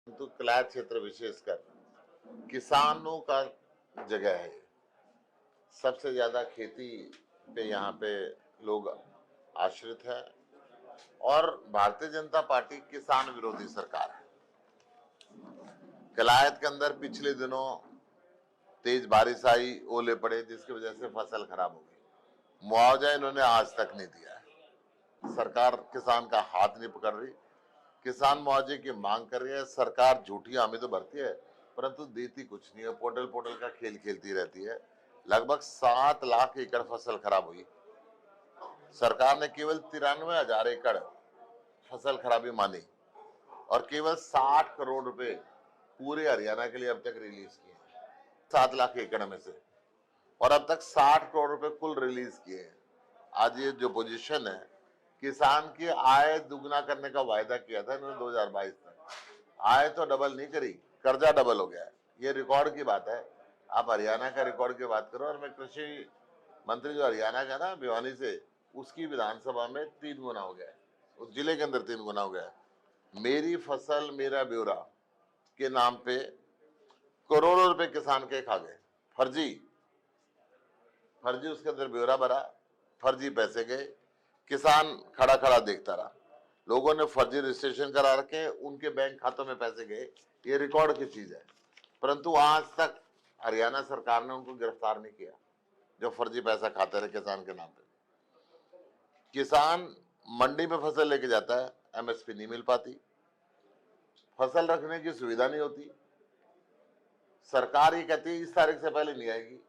तो कलाय क्षेत्र विशेषकर किसानों का जगह है। सबसे ज्यादा खेती पे यहाँ पे लोग आश्रित है और भारतीय जनता पार्टी किसान विरोधी सरकार है। कलायत के अंदर पिछले दिनों तेज बारिश आई, ओले पड़े, जिसकी वजह से फसल खराब हो गई। मुआवजा इन्होंने आज तक नहीं दिया है। सरकार किसान का हाथ नहीं पकड़ रही। किसान मुआवजे की मांग कर रही है। सरकार झूठी हामी तो भरती है परंतु देती कुछ नहीं है। पोर्टल पोर्टल का खेल खेलती रहती है। लगभग 7 लाख एकड़ फसल खराब हुई। सरकार ने केवल 93,000 एकड़ फसल खराबी मानी और केवल 60 करोड़ रुपए पूरे हरियाणा के लिए अब तक रिलीज किए हैं, 7 लाख एकड़ में से। और अब तक 60 करोड़ रुपए कुल रिलीज किए हैं। आज ये जो पोजीशन है, किसान की आय दुगना करने का वायदा किया था इन्होंने 2022 तक। आय तो डबल नहीं करी, कर्जा डबल हो गया है। ये रिकॉर्ड की बात है। आप हरियाणा का रिकॉर्ड की बात करो और मैं कृषि मंत्री जो हरियाणा का ना भिवानी से, उसकी विधानसभा में 3 गुना हो गया है, उस जिले के अंदर 3 गुना हो गया है। मेरी फसल मेरा ब्यौरा के नाम पे करोड़ों रुपए किसान के खा गए। फर्जी फर्जी उसके अंदर ब्यौरा भरा, फर्जी पैसे गए, किसान खड़ा खड़ा देखता रहा। लोगों ने फर्जी रजिस्ट्रेशन करा रखे, उनके बैंक खातों में पैसे गए। ये रिकॉर्ड की चीज है। परंतु आज तक हरियाणा सरकार ने उनको गिरफ्तार नहीं किया जो फर्जी पैसा खाते रहे किसान के नाम पे। किसान मंडी में फसल लेके जाता है, एमएसपी नहीं मिल पाती, फसल रखने की सुविधा नहीं होती। सरकार ये कहती है इस तारीख से पहले नहीं आएगी,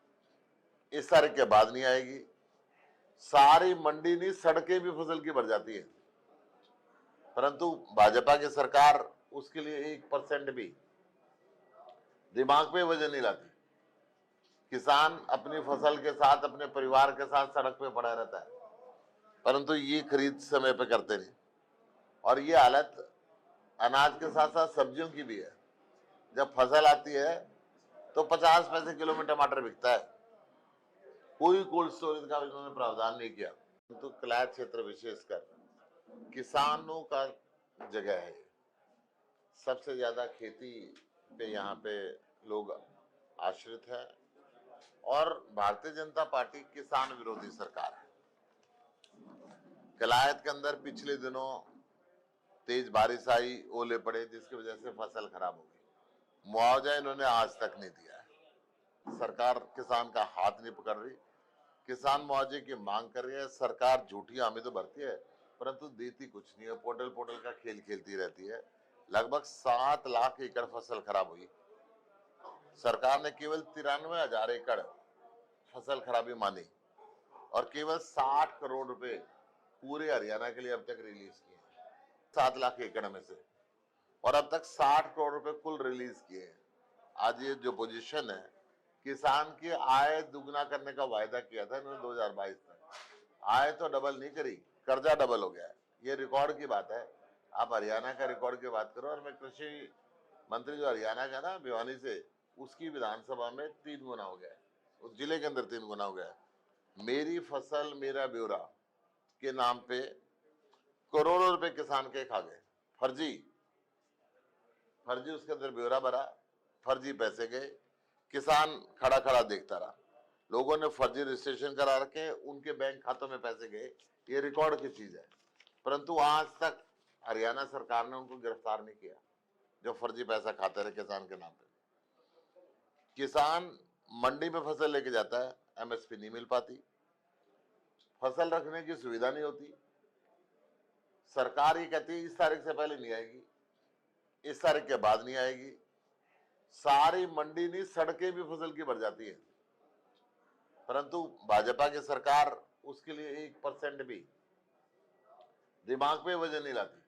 इस तारीख के बाद नहीं आएगी। सारी मंडी नहीं, सड़कें भी फसल की भर जाती है। परंतु भाजपा की सरकार उसके लिए 1% भी दिमाग पे वजन नहीं लाती। किसान अपनी फसल के साथ, अपने परिवार के साथ सड़क पे पड़ा रहता है, परंतु ये खरीद समय पे करते नहीं। और ये हालत अनाज के साथ साथ सब्जियों की भी है। जब फसल आती है तो 50 पैसे किलो में टमाटर बिकता है। कोई कोल्ड स्टोरेज का इन्होंने प्रावधान नहीं किया। तो कलाय क्षेत्र विशेषकर किसानों का जगह है। सबसे ज्यादा खेती पे यहाँ पे लोग आश्रित है और भारतीय जनता पार्टी किसान विरोधी सरकार है। कलायत के अंदर पिछले दिनों तेज बारिश आई, ओले पड़े, जिसकी वजह से फसल खराब हो गई। मुआवजा इन्होंने आज तक नहीं दिया है। सरकार किसान का हाथ नहीं पकड़ रही। किसान मुआवजे की मांग कर रही है। सरकार झूठी हामी तो भरती है परंतु देती कुछ नहीं है। पोर्टल पोर्टल का खेल खेलती रहती है। लगभग 7 लाख एकड़ फसल खराब हुई। सरकार ने केवल 93,000 एकड़ फसल खराबी मानी और केवल 60 करोड़ रुपए पूरे हरियाणा के लिए अब तक रिलीज किए हैं, 7 लाख एकड़ में से। और अब तक 60 करोड़ रुपए कुल रिलीज किए हैं। आज ये जो पोजीशन है, किसान की आय दुगना करने का वायदा किया था इन्होंने 2022 तक। आय तो डबल नहीं करी, कर्जा डबल हो गया है। ये रिकॉर्ड की बात है। आप हरियाणा का रिकॉर्ड की बात करो और मैं कृषि मंत्री जो हरियाणा का ना भिवानी से, उसकी विधानसभा में 3 गुना हो गया है, उस जिले के अंदर 3 गुना हो गया है। मेरी फसल मेरा ब्यौरा के नाम पे करोड़ों रुपए किसान के खा गए। फर्जी फर्जी उसके अंदर ब्यौरा भरा, फर्जी पैसे गए, किसान खड़ा खड़ा देखता रहा। लोगों ने फर्जी रजिस्ट्रेशन करा रखे, उनके बैंक खातों में पैसे गए। ये रिकॉर्ड की चीज है। परंतु आज तक हरियाणा सरकार ने उनको गिरफ्तार नहीं किया जो फर्जी पैसा खाते रहे किसान के नाम पे। किसान मंडी में फसल लेके जाता है, एमएसपी नहीं मिल पाती, फसल रखने की सुविधा नहीं होती। सरकार ये कहती है इस तारीख से पहले नहीं आएगी, इस तारीख के बाद नहीं आएगी। सारी मंडी नहीं, सड़कें भी फसल की भर जाती है। परंतु भाजपा की सरकार उसके लिए 1% भी दिमाग पे वजन नहीं लाती।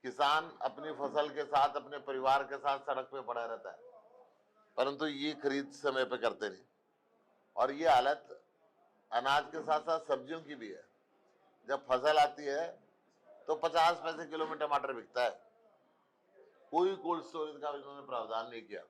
किसान अपनी फसल के साथ, अपने परिवार के साथ सड़क पे पड़ा रहता है, परंतु ये खरीद समय पे करते नहीं। और ये हालत अनाज के साथ साथ सब्जियों की भी है। जब फसल आती है तो 50 पैसे किलो में टमाटर बिकता है। कोई कोल्ड स्टोरेज का इन्होंने प्रावधान नहीं किया।